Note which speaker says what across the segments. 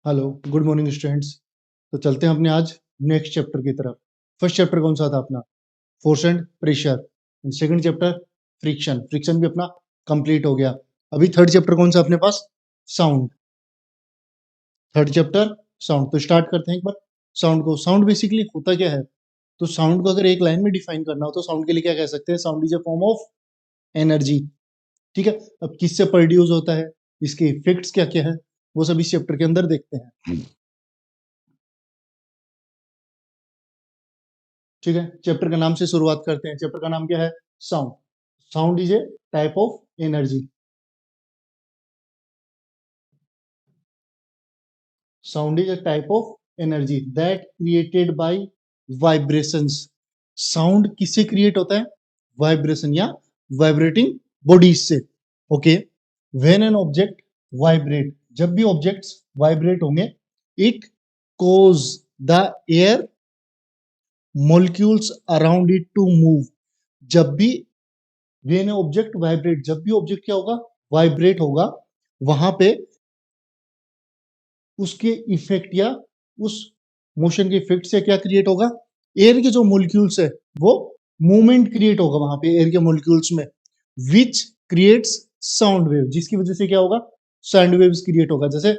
Speaker 1: Hello, good morning students. तो चलते हैं अपने आज नेक्स्ट चैप्टर की तरफ। फर्स्ट चैप्टर कौन सा था अपना? Force and pressure. Second chapter friction. Friction भी अपना कंप्लीट हो गया। अभी थर्ड चैप्टर कौन सा अपने पास? साउंड। Third chapter sound. तो स्टार्ट करते हैं एक बार साउंड को। साउंड बेसिकली होता क्या है? तो साउंड को अगर एक लाइन में डिफाइन करना हो तो साउंड के लिए क्या कह सकते हैं? Sound is A form of energy. ठीक है। अब किससे प्रोड्यूस होता है, इसके इफेक्ट्स क्या क्या है, वो सब इस चैप्टर के अंदर देखते हैं। ठीक है, चैप्टर का नाम से शुरुआत करते हैं। चैप्टर का नाम क्या है? Sound. Sound is a type of energy. Sound is a type of energy that created by vibrations. Sound किससे क्रिएट होता है? वाइब्रेशन या वाइब्रेटिंग बॉडीज से। Okay. When an object vibrate, जब भी ऑब्जेक्ट्स वाइब्रेट होंगे, it cause the air molecules around it to move। जब भी व्हेन ऑब्जेक्ट वाइब्रेट, जब भी ऑब्जेक्ट क्या होगा? वाइब्रेट होगा, वहां पे उसके इफेक्ट या उस मोशन के इफेक्ट से क्या क्रिएट होगा? एयर के जो मोलिक्यूल्स है वो मूवमेंट क्रिएट होगा वहां पे एयर के मोलिक्यूल्स में, विच क्रिएट्स साउंड वेव, जिसकी वजह से क्या होगा? साउंड वेव्स क्रिएट होगा। जैसे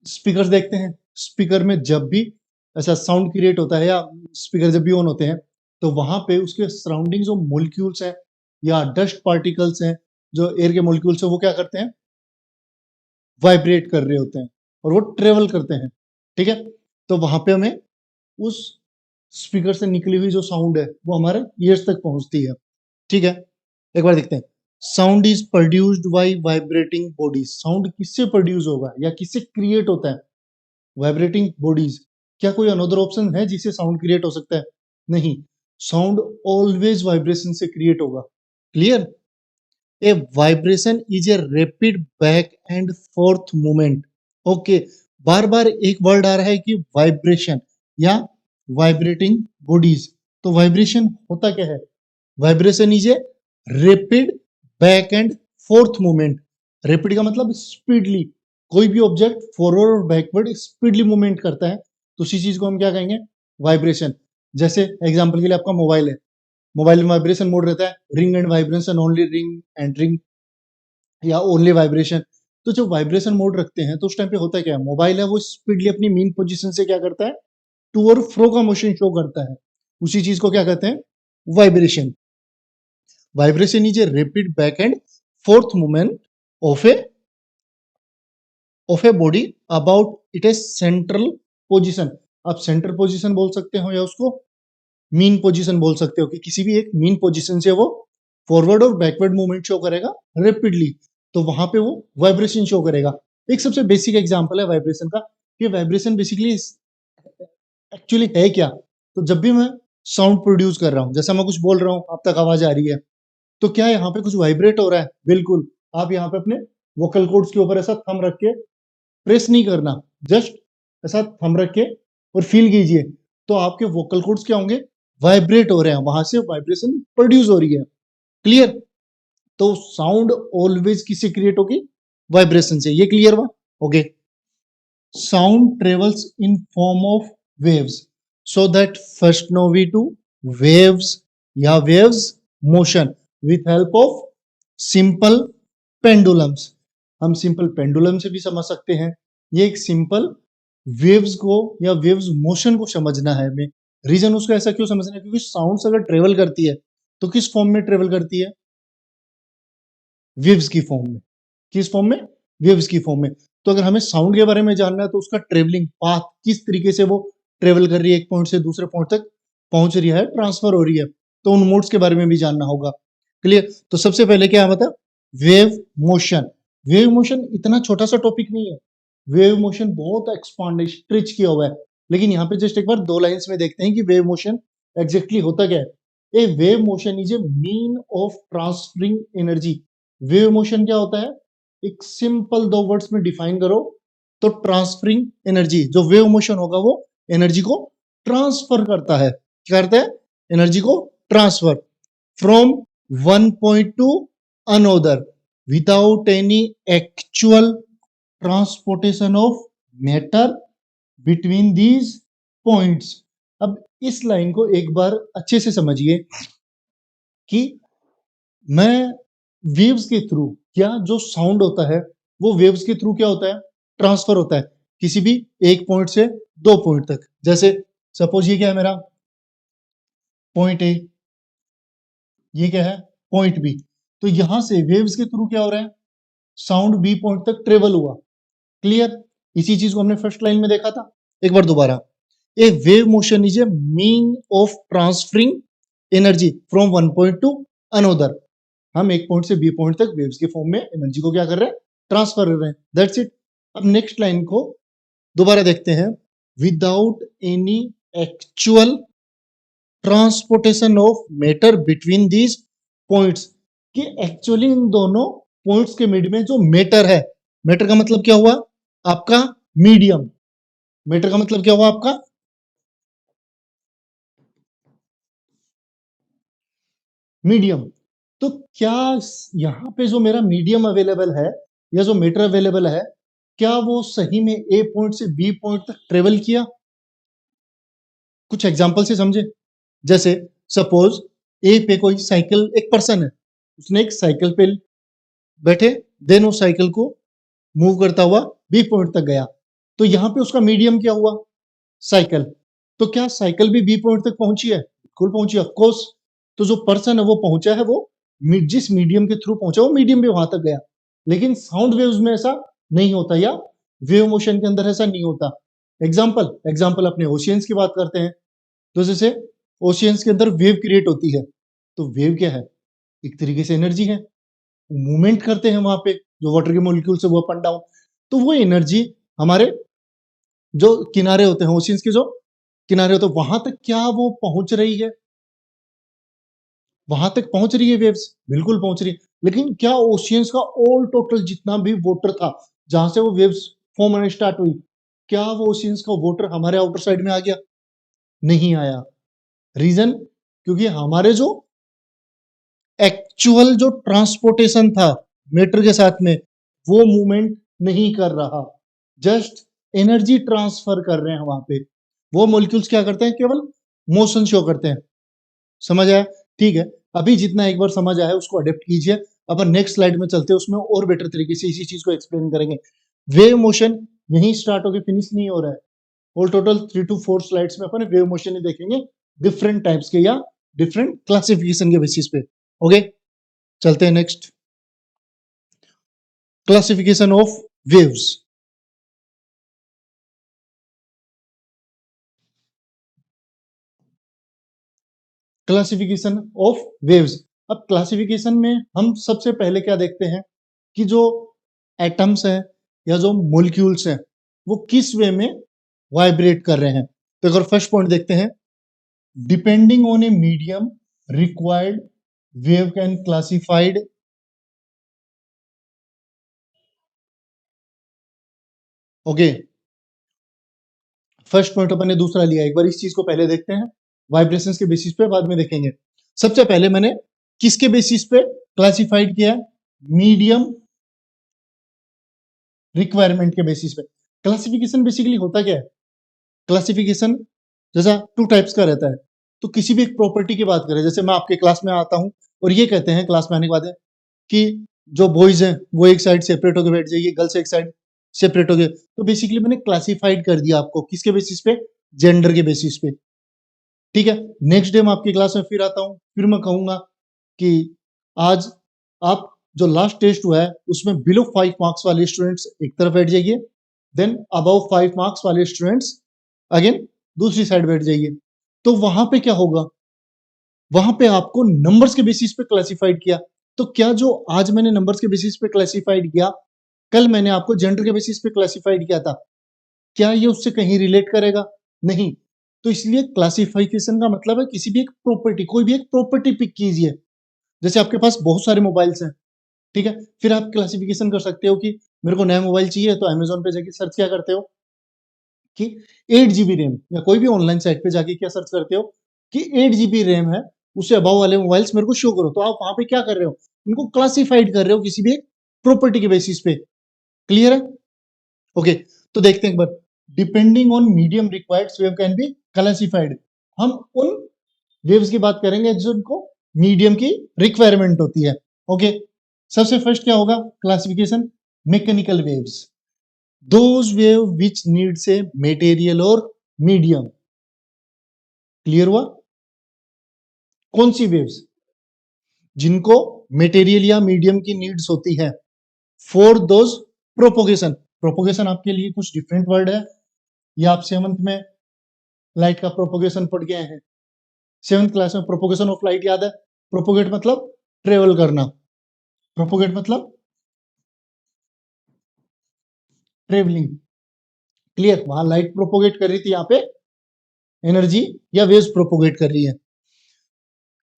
Speaker 1: स्पीकर देखते हैं, स्पीकर में जब भी ऐसा साउंड क्रिएट होता है या स्पीकर जब भी ऑन होते हैं तो वहां पे उसके सराउंडिंग जो मोलिक्यूल्स हैं या डस्ट पार्टिकल्स हैं, जो एयर के मोलिक्यूल्स हैं, वो क्या करते हैं? वाइब्रेट कर रहे होते हैं और वो ट्रेवल करते हैं। ठीक है। तो वहां पे हमें उस स्पीकर से निकली हुई जो साउंड है वो हमारे ईयर्स तक पहुंचती है। ठीक है। एक बार देखते हैं। Sound is produced by vibrating bodies. Sound किससे प्रोड्यूस होगा या किससे क्रिएट होता है? Vibrating bodies. क्या कोई अनदर ऑप्शन है जिससे साउंड क्रिएट हो सकता है? नहीं। साउंड ऑलवेज वाइब्रेशन से क्रिएट होगा। Clear? A vibration is a rapid back and forth movement. Okay. बार बार एक वर्ड आ रहा है कि वाइब्रेशन या वाइब्रेटिंग बॉडीज। तो वाइब्रेशन होता क्या है? Vibration is a rapid back and forth movement. Rapid का मतलब स्पीडली, कोई भी ऑब्जेक्ट फॉरवर्ड और बैकवर्ड स्पीडली मूवमेंट करता है तो उसी चीज को हम क्या कहेंगे? वाइब्रेशन। जैसे एग्जांपल के लिए आपका मोबाइल है, मोबाइल में वाइब्रेशन मोड रहता है, ring and vibration, only ring and ring, या ओनली वाइब्रेशन। तो जब वाइब्रेशन मोड रखते हैं तो उस टाइम पे होता है क्या? मोबाइल है वो स्पीडली अपनी मीन पोजीशन से क्या करता है? टू और फ्रो का मोशन शो करता है। उसी चीज को क्या कहते हैं? Vibration. Vibration is a rapid back and forth movement of a body about it A central position. आप सेंट्रल पोजीशन बोल सकते हो या उसको मीन पोजीशन बोल सकते हो कि किसी भी एक मीन पोजीशन से वो फॉरवर्ड और बैकवर्ड मूवमेंट शो करेगा रैपिडली, तो वहां पे वो वाइब्रेशन शो करेगा। एक सबसे बेसिक एग्जांपल है वाइब्रेशन का। ये वाइब्रेशन बेसिकली एक्चुअली है क्या? तो जब भी मैं साउंड प्रोड्यूस कर रहा हूँ, जैसा मैं कुछ बोल रहा हूँ, आप तक आवाज आ रही है, तो क्या यहाँ पे कुछ वाइब्रेट हो रहा है? बिल्कुल। आप यहाँ पे अपने वोकल कॉर्ड्स के ऊपर ऐसा थंब रख के प्रेस नहीं करना, जस्ट ऐसा थंब रख के और फील कीजिए, तो आपके वोकल कॉर्ड्स क्या होंगे? वाइब्रेट हो रहे हैं, वहां से वाइब्रेशन प्रोड्यूस हो रही है। क्लियर? तो साउंड ऑलवेज किससे क्रिएट होगी? वाइब्रेशन से। ये क्लियर हुआ? Okay. Sound travels in form of waves, so that first know we to waves या waves motion with help of simple pendulums. हम सिंपल पेंडुलम से भी समझ सकते हैं। ये एक सिंपल वेव्स को या वेव्स मोशन को समझना है हमें। रीजन उसका ऐसा क्यों समझना है? क्योंकि साउंड्स अगर ट्रेवल करती है तो किस फॉर्म में ट्रेवल करती है? वेव्स की फॉर्म में। किस फॉर्म में? वेव्स की फॉर्म में। तो अगर हमें साउंड के बारे में जानना है तो उसका ट्रेवलिंग पाथ, किस तरीके से वो ट्रेवल कर रही है, एक पॉइंट से दूसरे पॉइंट तक पहुंच रही है, ट्रांसफर हो रही है, तो उन मोड्स के बारे में भी जानना होगा। क्लियर? तो सबसे पहले क्या है? Wave motion. वेव मोशन इतना छोटा सा टॉपिक नहीं है। वेव मोशन बहुत एक्सपांड स्ट्रेच किया हुआ है, लेकिन यहाँ पे जस्ट एक बार दो लाइंस में देखते हैं कि वेव मोशन एग्जैक्टली होता क्या है। A wave motion is a mean of transferring energy. Wave motion क्या होता है? एक सिंपल दो वर्ड्स में डिफाइन करो तो ट्रांसफरिंग एनर्जी। जो वेव मोशन होगा वो एनर्जी को ट्रांसफर करता है। क्या करता है? एनर्जी को transfer from one point to another without any actual transportation of matter between these points. अब इस लाइन को एक बार अच्छे से समझिए कि मैं वेव्स के थ्रू, क्या जो साउंड होता है वो वेव्स के थ्रू क्या होता है, ट्रांसफर होता है किसी भी एक पॉइंट से दो पॉइंट तक। जैसे सपोज ये क्या है मेरा पॉइंट ए, ये क्या है पॉइंट बी। तो यहां से वेव्स के थ्रू क्या हो रहा है, साउंड बी पॉइंट तक ट्रेवल हुआ। क्लियर? इसी चीज को हमने फर्स्ट लाइन में देखा था। एक बार दोबारा, a wave motion is a mean of transferring energy from one point to another. हम एक पॉइंट से बी पॉइंट तक वेव्स के फॉर्म में एनर्जी को क्या कर रहे हैं, ट्रांसफर कर रहे हैं। That's it. अब नेक्स्ट लाइन को दोबारा देखते हैं। Without any actual transportation of matter between these points, कि एक्चुअली इन दोनों पॉइंट्स के मिड में जो मैटर है, मैटर का मतलब क्या हुआ आपका मीडियम, मैटर का मतलब क्या हुआ आपका मीडियम। तो क्या यहां पे जो मेरा मीडियम अवेलेबल है या जो मैटर अवेलेबल है, क्या वो सही में ए पॉइंट से बी पॉइंट तक ट्रेवल किया? कुछ एग्जांपल से समझे। जैसे सपोज ए पे कोई साइकिल, एक पर्सन है, उसने एक साइकिल पे बैठे, देन वो साइकिल को मूव करता हुआ बी पॉइंट तक गया। तो यहां पे उसका मीडियम क्या हुआ, साइकिल। तो क्या साइकिल भी बी पॉइंट तक पहुंची है? बिल्कुल पहुंची, ऑफ कोर्स। तो जो पर्सन है वो पहुंचा है, वो जिस मीडियम के थ्रू पहुंचा वो मीडियम भी वहां तक गया। लेकिन साउंड वेव्स में ऐसा नहीं होता, या वेव मोशन के अंदर ऐसा नहीं होता। एग्जाम्पल एग्जाम्पल अपने ओशियंस की बात करते हैं। तो जैसे ओशियंस के अंदर वेव क्रिएट होती है, तो वेव क्या है, एक तरीके से एनर्जी है। मूवमेंट करते हैं वहां पे जो वाटर के मॉलिक्यूल्स है वो अप एंड डाउन। तो वो एनर्जी हमारे जो किनारे होते हैं, ओशियंस के जो किनारे होते हैं, वहां तक क्या वो पहुंच रही है? वहां तक पहुंच रही है वेव्स, बिल्कुल पहुंच रही है। लेकिन क्या ओशियंस का ऑल टोटल जितना भी वाटर था, जहां से वो वेव्स फॉर्म होने स्टार्ट हुई, क्या वो ओशियंस का वाटर हमारे आउटर साइड में आ गया? नहीं आया। रीजन, क्योंकि हमारे जो एक्चुअल जो ट्रांसपोर्टेशन था मैटर के साथ में, वो मूवमेंट नहीं कर रहा, जस्ट एनर्जी ट्रांसफर कर रहे हैं वहां पे। वो मॉलिक्यूल्स क्या करते हैं, केवल मोशन शो करते हैं। समझ आया? ठीक है। अभी जितना एक बार समझ आया उसको अडेप्ट कीजिए। अपन नेक्स्ट स्लाइड में चलते हैं, उसमें और बेटर तरीके से इसी चीज को एक्सप्लेन करेंगे। वेव मोशन यहीं स्टार्ट होकर फिनिश नहीं हो रहा है। ऑल टोटल 3 to 4 स्लाइड्स में अपन वेव मोशन ही देखेंगे, डिफरेंट टाइप्स के या डिफरेंट क्लासिफिकेशन के बेसिस पे। ओके, चलते हैं next. Classification of waves. Classification of waves. अब क्लासिफिकेशन में हम सबसे पहले क्या देखते हैं कि जो एटम्स हैं या जो मोलिक्यूल्स हैं वो किस वे में वाइब्रेट कर रहे हैं। तो अगर फर्स्ट पॉइंट देखते हैं, depending on a medium required wave can classified. Okay, first point अपन ने दूसरा लिया। एक बार इस चीज को पहले देखते हैं, वाइब्रेशंस के बेसिस पे बाद में देखेंगे। सबसे पहले मैंने किसके बेसिस पे क्लासिफाइड किया है, मीडियम रिक्वायरमेंट के बेसिस पे। क्लासिफिकेशन बेसिकली होता क्या है, क्लासिफिकेशन जैसा टू टाइप्स का रहता है। तो किसी भी एक प्रॉपर्टी की बात करें, जैसे मैं आपके क्लास में आता हूं और ये कहते हैं क्लास में आने के बाद कि जो बॉयज हैं वो एक साइड सेपरेट होकर बैठ जाइए, गर्ल्स एक साइड सेपरेट हो गए। तो बेसिकली मैंने क्लासिफाइड कर दिया आपको, किसके बेसिस पे, जेंडर के बेसिस पे। ठीक है। नेक्स्ट डे मैं आपकी क्लास में फिर आता हूँ, फिर मैं कहूंगा कि आज आप जो लास्ट टेस्ट हुआ है उसमें बिलो 5 मार्क्स वाले स्टूडेंट्स एक तरफ बैठ जाइए, देन अबव 5 मार्क्स वाले स्टूडेंट्स अगेन दूसरी साइड बैठ जाइए। तो वहां पे क्या होगा, वहां पे आपको नंबर्स के बेसिस पे क्लासिफाइड किया। तो क्या जो आज मैंने नंबर्स के बेसिस पे क्लासिफाइड किया, कल मैंने आपको जेंडर के बेसिस पे क्लासिफाइड किया था, क्या ये उससे कहीं रिलेट करेगा? नहीं। तो इसलिए क्लासिफिकेशन का मतलब है किसी भी एक प्रॉपर्टी, कोई भी एक प्रॉपर्टी पिक कीजिए। जैसे आपके पास बहुत सारे मोबाइल्स हैं, ठीक है, फिर आप क्लासिफिकेशन कर सकते हो कि मेरे को नया मोबाइल चाहिए, तो अमेजोन पे जाके सर्च क्या करते हो कि 8 GB रैम, या कोई भी ऑनलाइन साइट पे जाके क्या सर्च करते हो कि 8 GB रैम है, उससे अबाव वाले मोबाइल्स मेरे को शो करो। तो आप वहां पे क्या कर रहे हो, उनको क्लासिफाइड कर रहे हो किसी भी एक प्रॉपर्टी के बेसिस पे। क्लियर है? ओके। तो देखते हैं एक बार, depending on medium required wave can be classified. हम उन वेव्स की बात करेंगे जिनको मीडियम की रिक्वायरमेंट होती है। ओके, सबसे फर्स्ट क्या होगा classification, mechanical waves, those wave which needs a material और मीडियम। क्लियर हुआ? कौन सी वेव्स जिनको मटेरियल या मीडियम की नीड्स होती है फॉर दोज प्रोपोगेशन। प्रोपोगेशन आपके लिए कुछ डिफरेंट वर्ड है, ये आप 7th में लाइट का प्रोपोगेशन पढ़ गए हैं। 7th क्लास में प्रोपोगेशन ऑफ लाइट याद है? प्रोपोगेट मतलब ट्रेवल करना, प्रोपोगेट मतलब ट्रेवलिंग। क्लियर? वहां लाइट प्रोपोगेट कर रही थी, यहाँ पे एनर्जी या वेव्स प्रोपोगेट कर रही है।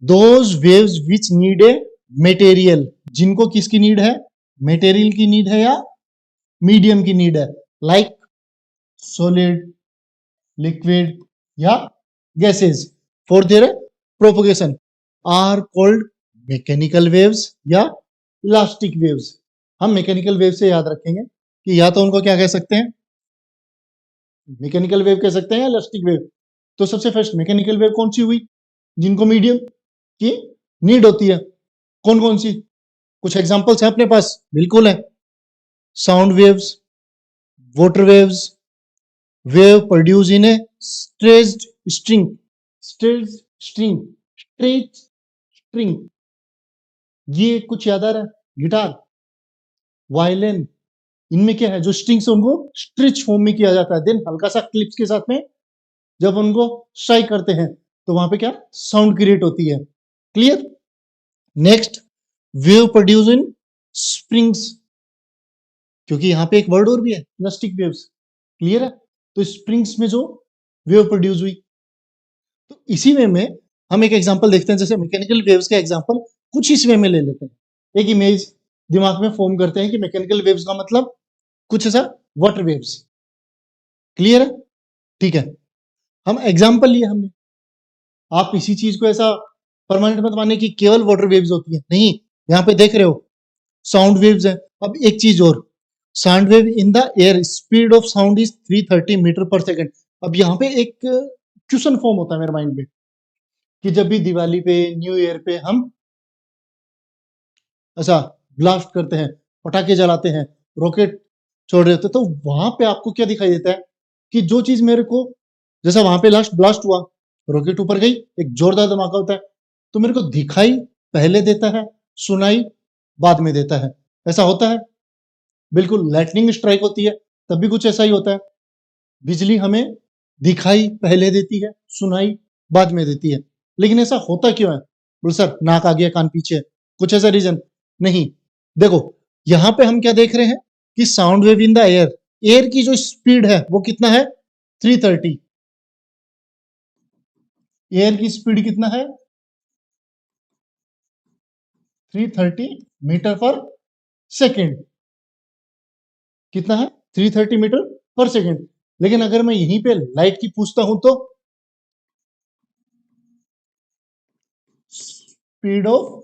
Speaker 1: Those waves which need a material, जिनको किसकी नीड है, मटेरियल की नीड है या मीडियम की नीड है, लाइक सॉलिड, लिक्विड या gases, for their propagation are called mechanical waves या इलास्टिक वेव्स। हम मैकेनिकल वेव से याद रखेंगे कि या तो उनको क्या कह सकते हैं, मैकेनिकल वेव कह सकते हैं या इलास्टिक वेव। तो सबसे फर्स्ट मैकेनिकल वेव कौन सी हुई, जिनको मीडियम की नीड होती है। कौन कौन सी? कुछ एग्जांपल्स हैं अपने पास, बिल्कुल है। Sound waves, water waves, wave produce in A stretched string, stretched string, stretch string, ये कुछ याद आ रहा है? गिटार, वायलिन, इनमें क्या है, जो स्ट्रिंग्स है उनको स्ट्रिच फॉर्म में किया जाता है, देन हल्का सा क्लिप्स के साथ में जब उनको स्ट्राइक करते हैं तो वहां पे क्या साउंड क्रिएट होती है। Clear? Next, wave produce in springs, क्योंकि यहाँ पे एक वर्ड और भी है, इलास्टिक वेव्स। क्लियर है? तो स्प्रिंग्स में जो वेव प्रोड्यूस हुई, तो इसी वे में हम एक एग्जांपल देखते हैं, जैसे मैकेनिकल वेव्स का एग्जांपल कुछ इस वे में ले लेते हैं। एक इमेज दिमाग में फॉर्म करते हैं कि मैकेनिकल वेव्स का मतलब कुछ ऐसा वाटर वेव्स। क्लियर है? ठीक है, हम एग्जांपल लिए हमने, आप इसी चीज को ऐसा परमानेंट मत माने कि केवल वाटर वेव्स होती है, नहीं, यहाँ पे देख रहे हो साउंड वेव्स है। अब एक चीज और, sound wave in the air speed of sound is 330 meter per second. अब यहाँ पे एक क्वेश्चन फॉर्म होता है मेरे माइंड में कि जब भी दिवाली पे, न्यू ईयर पे हम ऐसा ब्लास्ट करते हैं, पटाखे जलाते हैं, रॉकेट छोड़ रहे होते हैं, तो वहां पे आपको क्या दिखाई देता है कि जो चीज मेरे को, जैसा वहां पे लास्ट ब्लास्ट हुआ, रॉकेट ऊपर गई, एक जोरदार धमाका होता है, तो मेरे को दिखाई पहले देता है, सुनाई बाद में देता है। ऐसा होता है? बिल्कुल। लाइटनिंग स्ट्राइक होती है तब भी कुछ ऐसा ही होता है, बिजली हमें दिखाई पहले देती है, सुनाई बाद में देती है। लेकिन ऐसा होता क्यों है? बोले सर नाक आगे कान पीछे, कुछ ऐसा रीजन नहीं। देखो यहां पे हम क्या देख रहे हैं कि sound wave in the air, air की जो स्पीड है वो कितना है, 330। एयर की स्पीड कितना है, 330 मीटर पर सेकेंड। कितना है, 330 मीटर पर सेकेंड। लेकिन अगर मैं यहीं पे लाइट की पूछता हूं तो स्पीड ऑफ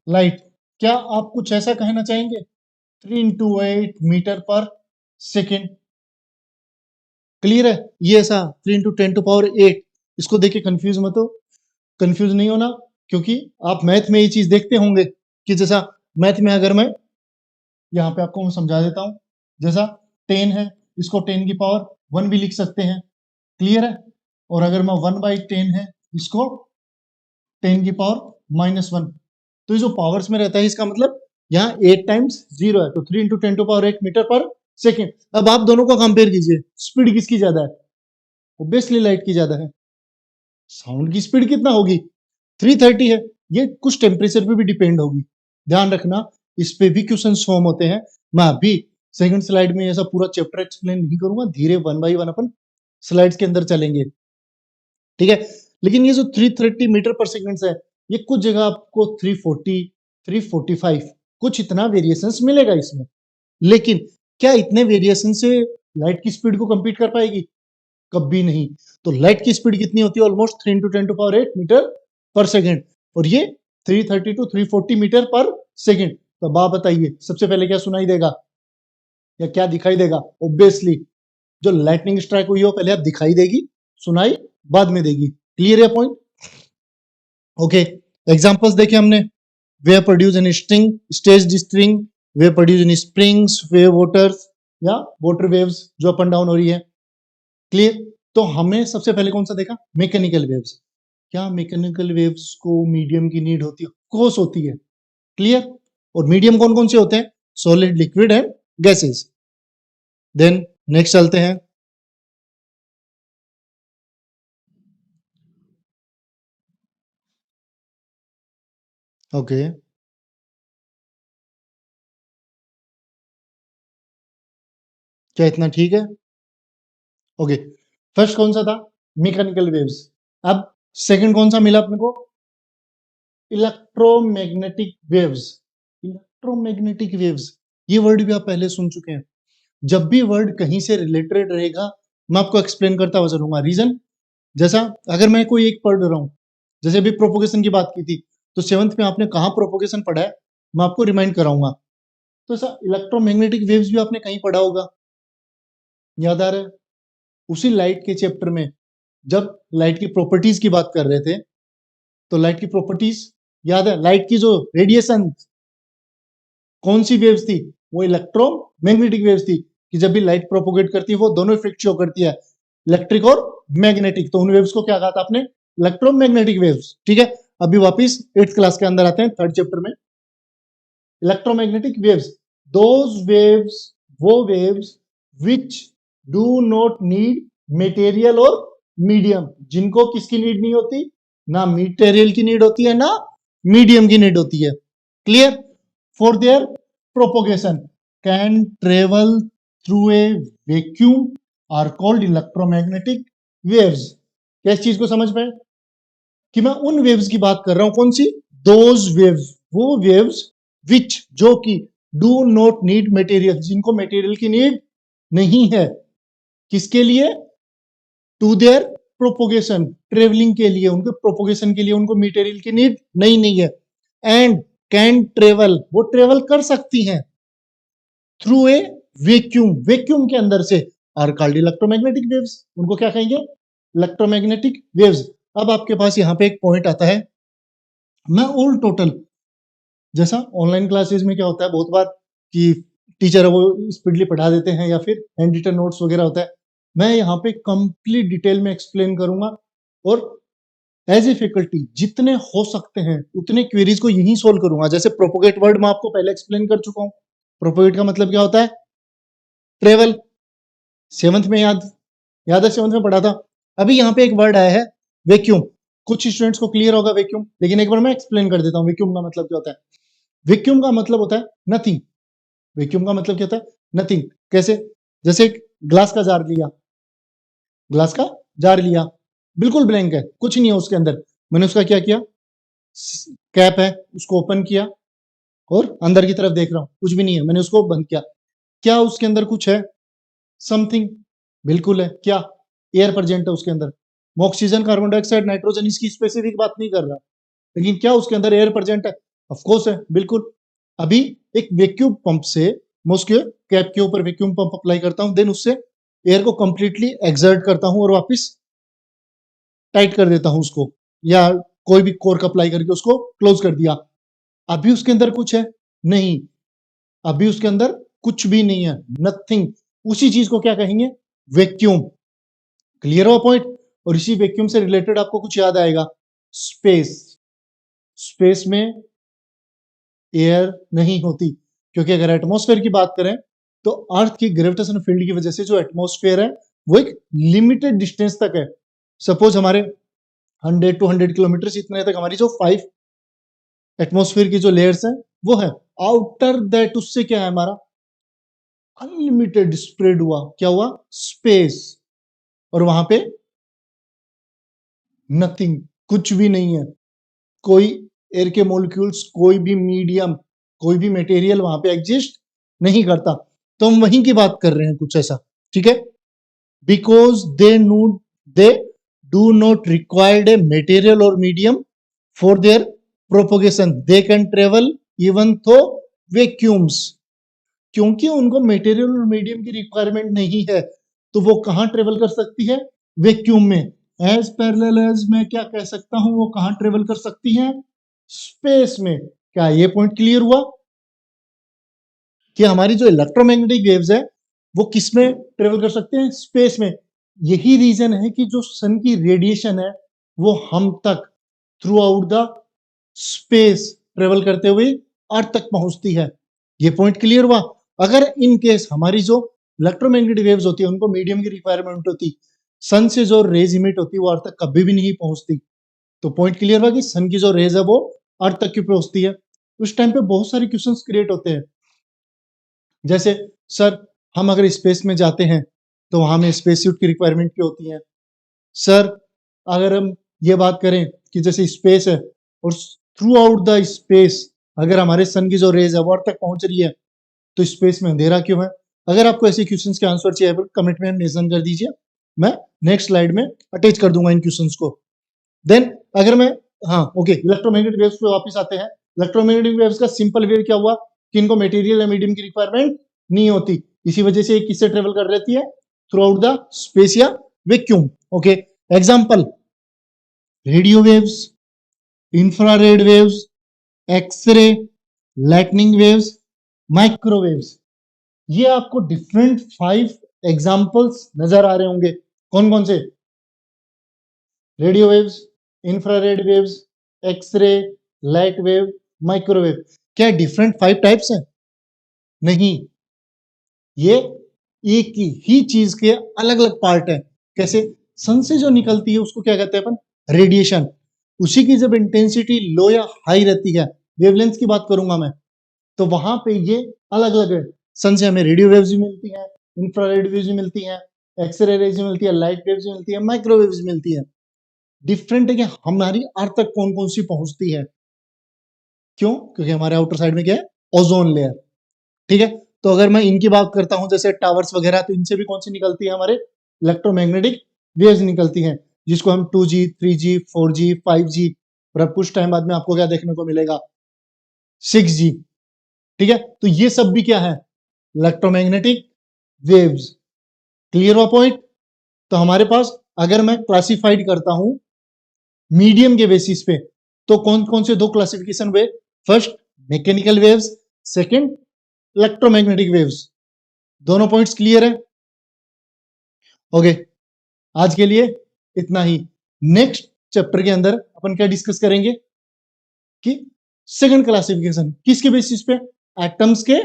Speaker 1: लाइट, क्या आप कुछ ऐसा कहना चाहेंगे, 3 into 8 meter per second. Clear है? ये ऐसा 3 into 10 to power 8, इसको देख के कंफ्यूज मत हो, कंफ्यूज नहीं होना, क्योंकि आप मैथ में ये चीज देखते होंगे कि जैसा मैथ में अगर मैं यहाँ पे आपको मैं समझा देता हूँ, जैसा 10 है, इसको 10 की पावर 1 भी लिख सकते हैं। क्लियर है? और अगर मैं 1/10 है, इसको 10 की पावर -1। तो ये जो पावर्स में रहता है इसका मतलब यहाँ 8 टाइम्स 0 है, तो 3 into 10 to power 8 meter per second. अब आप दोनों को कंपेयर कीजिए, स्पीड किसकी ज्यादा है? ऑब्वियसली लाइट की ज्यादा है। साउंड की स्पीड कितना होगी, 330 है। ये कुछ टेम्परेचर पे भी डिपेंड होगी, ध्यान रखना, इस पे भी क्वेश्चन फॉर्म होते हैं। मैं अभी सेकंड स्लाइड में ऐसा पूरा चैप्टर एक्सप्लेन नहीं करूंगा, धीरे 1 by 1 अपन स्लाइड्स के अंदर चलेंगे, ठीक है। लेकिन ये जो 330 मीटर पर सेकेंड है, ये कुछ जगह आपको 340, 345 कुछ इतना वेरिएशंस मिलेगा इसमें। लेकिन क्या इतने वेरिएशन से लाइट की स्पीड को कंपीट कर पाएगी? कभी नहीं। तो लाइट की स्पीड कितनी होती है, almost 3 into 10 to power 8 meter per second, और ये 330 to 340 मीटर पर सेकेंड। तो अब आप बताइए सबसे पहले क्या सुनाई देगा, या क्या दिखाई देगा? ऑब्वियसली जो लाइटनिंग स्ट्राइक हुई हो पहले आप दिखाई देगी, सुनाई बाद में देगी। क्लियर है पॉइंट? ओके, एग्जांपल्स देखे हमने। Wave produce in string, stage string, wave produce in springs, wave waters या वाटर वेव्स जो अप एंड डाउन हो रही है। क्लियर? तो हमें सबसे पहले कौन सा देखा? Mechanical waves. क्या मैकेनिकल वेव्स को मीडियम की नीड होती है? कोर्स होती है। क्लियर? और मीडियम कौन कौन से होते हैं? Solid, liquid and gases. Then next चलते हैं। ओके, क्या इतना ठीक है? ओके, फर्स्ट कौन सा था? Mechanical waves. अब सेकंड कौन सा मिला अपने को? Electromagnetic waves. इलेक्ट्रोमैग्नेटिक वेव्स, ये वर्ड भी आप पहले सुन चुके हैं। जब भी वर्ड कहीं से रिलेटेड रहेगा मैं आपको एक्सप्लेन करता हुआ चलूंगा। रीजन, जैसा अगर मैं कोई एक पढ़ रहा हूं, जैसे अभी प्रोपोगेशन की बात की थी, तो सेवंथ में आपने कहाँ प्रोपोगेशन पढ़ा है मैं आपको रिमाइंड कराऊंगा। तो ऐसा इलेक्ट्रोमैग्नेटिक वेव्स भी आपने कहीं पढ़ा होगा, याद आ रहा है? उसी लाइट के चैप्टर में जब लाइट की प्रॉपर्टीज की बात कर रहे थे, तो लाइट की प्रॉपर्टीज याद है? लाइट की जो रेडिएशन कौन सी वेव्स थी? वो इलेक्ट्रोमैग्नेटिक वेव्स थी, कि जब भी लाइट प्रोपोगेट करती है वो दोनों इफेक्ट शो करती है, इलेक्ट्रिक और मैग्नेटिक। तो उन वेव्स को क्या कहा था आपने? Electromagnetic waves. ठीक है, अभी वापस 8th क्लास के अंदर आते हैं, 3rd चैप्टर में। इलेक्ट्रोमैग्नेटिक वेव्स, दोज वेव्स, वो waves which do not need material और मीडियम, जिनको किसकी नीड नहीं होती? ना मटेरियल की नीड होती है ना मीडियम की नीड होती है। Clear? For their propagation can travel through a vacuum are called electromagnetic waves. क्या इस चीज को समझ पाए कि मैं उन वेव्स की बात कर रहा हूं? कौन सी? दोज वेव्स, वो वेव्स विच, जो कि डू नॉट नीड मटेरियल, जिनको मटेरियल की नीड नहीं है। किसके लिए? टू देयर प्रोपोगेशन, ट्रेवलिंग के लिए, उनके प्रोपोगेशन के लिए उनको मटेरियल की नीड नहीं है। एंड कैन ट्रेवल, वो ट्रेवल कर सकती हैं थ्रू ए वैक्यूम, वैक्यूम के अंदर से, आर कॉल्ड इलेक्ट्रोमैग्नेटिक वेव्स। उनको क्या कहेंगे? Electromagnetic waves. अब आपके पास यहां पे एक पॉइंट आता है, मैं ऑल टोटल, जैसा ऑनलाइन क्लासेस में क्या होता है बहुत बार कि टीचर है वो स्पीडली पढ़ा देते हैं या फिर हैंड रिटन नोट्स वगैरह होता है, मैं यहाँ पे कंप्लीट डिटेल में एक्सप्लेन करूंगा। और एज ए फैकल्टी जितने हो सकते हैं उतने क्वेरीज को यही सोल्व करूंगा। जैसे प्रोपोगेट वर्ड मैं आपको पहले एक्सप्लेन कर चुका हूँ। प्रोपोगेट का मतलब क्या होता है? ट्रेवल। सेवंथ में याद है, सेवंथ में पढ़ा था। अभी यहाँ पे एक वर्ड आया है वैक्यूम। कुछ स्टूडेंट्स को क्लियर होगा वैक्यूम, लेकिन एक बार मैं एक्सप्लेन कर देता हूँ वैक्यूम का मतलब क्या होता है। वैक्यूम का मतलब होता है नथिंग। वैक्यूम का मतलब क्या होता है? नथिंग। कैसे? जैसे एक ग्लास का जार लिया, ग्लास का जार लिया, बिल्कुल ब्लैंक है, कुछ नहीं है उसके अंदर। मैंने उसका क्या किया? कैप है, उसको ओपन किया और अंदर की तरफ देख रहा हूं, कुछ भी नहीं है, मैंने उसको बंद किया। क्या उसके अंदर कुछ है? समथिंग। बिल्कुल है। क्या? एयर प्रेजेंट है उसके अंदर। मैं ऑक्सीजन, कार्बन डाइऑक्साइड, नाइट्रोजन इसकी स्पेसिफिक बात नहीं कर रहा, लेकिन क्या उसके अंदर एयर प्रेजेंट है? ऑफ कोर्स है, बिल्कुल। अभी एक वैक्यूम पंप से मैं उसके कैप के ऊपर वैक्यूम पंप अप्लाई करता हूं, देन उससे एयर को कंप्लीटली एक्सर्ट करता हूं और वापस टाइट कर देता हूं उसको, या कोई भी कोर्क अप्लाई करके उसको क्लोज कर दिया। अभी उसके अंदर कुछ है? नहीं, अभी उसके अंदर कुछ भी नहीं है, नथिंग। उसी चीज को क्या कहेंगे? वैक्यूम। क्लियर हुआ पॉइंट? और इसी वैक्यूम से रिलेटेड आपको कुछ याद आएगा, स्पेस। स्पेस में एयर नहीं होती, क्योंकि अगर एटमॉस्फेयर की बात करें तो अर्थ की ग्रेविटेशन फील्ड की वजह से जो एटमॉस्फेयर है वो एक लिमिटेड डिस्टेंस तक है। सपोज हमारे 100 टू 100 किलोमीटर इतने तक हमारी जो 5 एटमॉस्फेयर की जो लेयर्स हैं वो है। आउटर दैट उससे क्या है? हमारा अनलिमिटेड स्प्रेड हुआ। क्या हुआ? स्पेस। और वहां पे नथिंग, कुछ भी नहीं है। कोई एयर के मॉलिक्यूल्स, कोई भी मीडियम, कोई भी मटेरियल वहां पे एग्जिस्ट नहीं करता। तो हम वहीं की बात कर रहे हैं कुछ ऐसा। ठीक है? Because they do not required a material और medium for their propagation, they can travel even though vacuums. क्योंकि उनको मटेरियल और मीडियम की रिक्वायरमेंट नहीं है, तो वो कहाँ ट्रेवल कर सकती है? वैक्यूम में। एज पैरेलल एज मैं क्या कह सकता हूं, वो कहाँ ट्रेवल कर सकती है? स्पेस में। क्या ये पॉइंट क्लियर हुआ कि हमारी जो इलेक्ट्रोमैग्नेटिक वेव्स है वो किस में ट्रेवल कर सकते हैं? स्पेस में। यही रीजन है कि जो सन की रेडिएशन है वो हम तक through out the space travel करते हुए अर्थ तक पहुंचती है। ये पॉइंट क्लियर हुआ। अगर इन केस हमारी जो इलेक्ट्रोमैग्नेटिक वेव्स होती है उनको मीडियम की रिक्वायरमेंट होती, सन से जो रेज इमिट होती है वो अर्थ तक कभी भी नहीं पहुंचती। तो पॉइंट क्लियर हुआ कि सन की जो रेज है वो अर्थ तक क्यों पहुंचती है। उस टाइम पे बहुत सारे क्वेश्चंस क्रिएट होते हैं, जैसे सर हम अगर स्पेस में जाते हैं तो वहां में स्पेस सूट की रिक्वायरमेंट क्यों होती है? सर अगर हम ये बात करें कि जैसे स्पेस है और थ्रू आउट द स्पेस अगर हमारे सन की जो रेज है वो अर्थ तक पहुंच रही है तो स्पेस में अंधेरा क्यों है? अगर आपको ऐसे क्वेश्चंस के आंसर चाहिए कमेंट में मेंशन कर दीजिए, मैं नेक्स्ट स्लाइड में अटैच कर दूंगा इन क्वेश्चंस को। देन अगर मैं हाँ ओके इलेक्ट्रोमैग्नेटिक वेव्स पे वापस आते हैं। इलेक्ट्रोमैग्नेटिक वेव्स का सिंपल वे क्या हुआ कि इनको मटेरियल या मीडियम की रिक्वायरमेंट नहीं होती, इसी वजह से ये किससे ट्रेवल कर लेती है? थ्रू आउट द स्पेस या vacuum. Okay example radio waves, infrared waves, x-ray, lightning waves, microwaves. ये आपको डिफरेंट 5 एग्जांपल्स नजर आ रहे होंगे। कौन कौन से? Radio waves, infrared waves, x-ray, light wave, microwave. क्या डिफरेंट 5 टाइप्स हैं? नहीं, ये एक ही चीज के अलग अलग पार्ट है। कैसे? सन से जो निकलती है उसको क्या कहते हैं अपन? रेडिएशन। उसी की जब इंटेंसिटी लो या हाई रहती है, वेवलेंथ की बात करूंगा मैं, तो वहां पे ये अलग अलग है। सन से हमें रेडियो वेव्स भी मिलती हैं, इंफ्रारेड वेव्स भी मिलती हैं, एक्सरे रेज भी मिलती है, लाइट वेव्स भी मिलती है, माइक्रोवेव्स भी मिलती है। डिफरेंट है कि हमारी अर्थ तक कौन कौन सी पहुंचती है। क्यों? क्योंकि हमारे आउटर साइड में क्या है? Ozone layer. ठीक है, तो अगर मैं इनकी बात करता हूं जैसे टावर्स वगैरह, तो इनसे भी कौन सी निकलती है? हमारे इलेक्ट्रोमैग्नेटिक वेव्स निकलती हैं, जिसको हम 2G 3G 4G 5G और अब कुछ टाइम बाद में आपको क्या देखने को मिलेगा? 6G। ठीक है, तो ये सब भी क्या है? Electromagnetic waves. क्लियर हुआ पॉइंट? तो हमारे पास अगर मैं क्लासिफाइड करता हूं मीडियम के बेसिस पे, तो कौन कौन से 2 क्लासिफिकेशन हुए? First mechanical waves, second electromagnetic waves. दोनों पॉइंट्स क्लियर है? ओके, आज के लिए इतना ही। नेक्स्ट चैप्टर के अंदर अपन क्या डिस्कस करेंगे कि सेकंड क्लासिफिकेशन किसके बेसिस पे? एटम्स के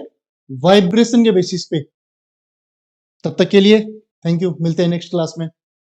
Speaker 1: वाइब्रेशन के बेसिस पे। तब तक के लिए थैंक यू, मिलते हैं नेक्स्ट क्लास में।